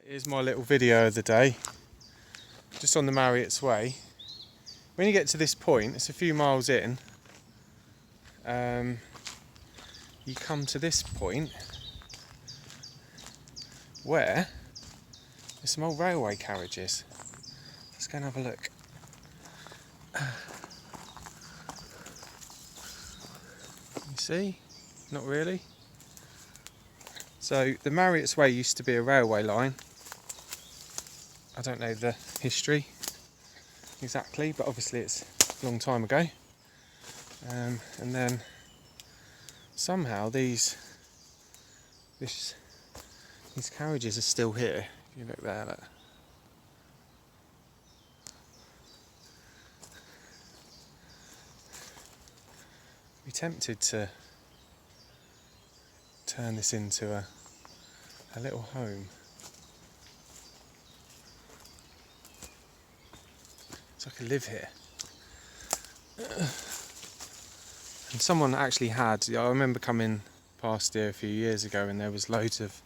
Here's my little video of the day, just on the Marriotts Way. When you get to this point, it's a few miles in, you come to this point where there's some old railway carriages. Let's go and have a look. You see? Not really. So the Marriotts Way used to be a railway line. I don't know the history exactly, but obviously it's a long time ago. And then somehow these carriages are still here. If you look there, look. I'd be tempted to turn this into a little home. So I could live here. And someone actually had, I remember coming past here a few years ago and there was loads of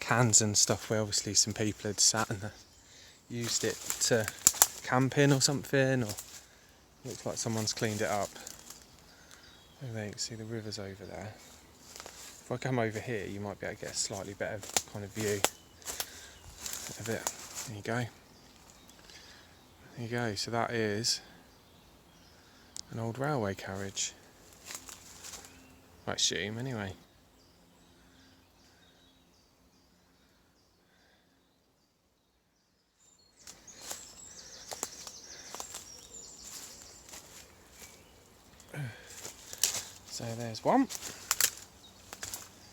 cans and stuff where obviously some people had sat and used it to camp in or something, or looks like someone's cleaned it up. Over there you can see the river's over there. If I come over here you might be able to get a slightly better kind of view of it. There you go. There you go, so that is an old railway carriage. I assume, anyway. So there's one.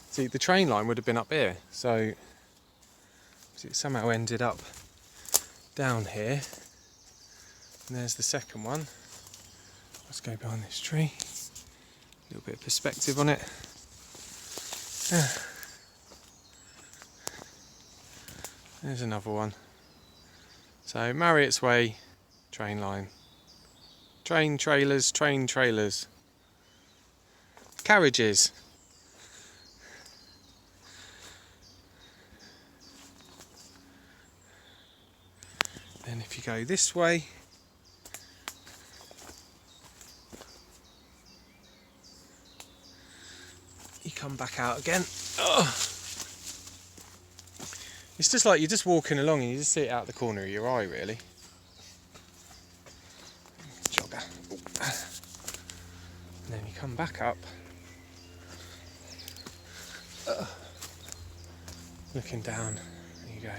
See, the train line would have been up here, so it somehow ended up down here. And there's the second one. Let's go behind this tree. A little bit of perspective on it. There's another one. So Marriotts Way, train line. Train trailers, train trailers. Carriages. Then if you go this way, you come back out again. Oh. It's just like you're just walking along and you just see it out the corner of your eye, really. Jogger. And then you come back up. Looking down, there you go.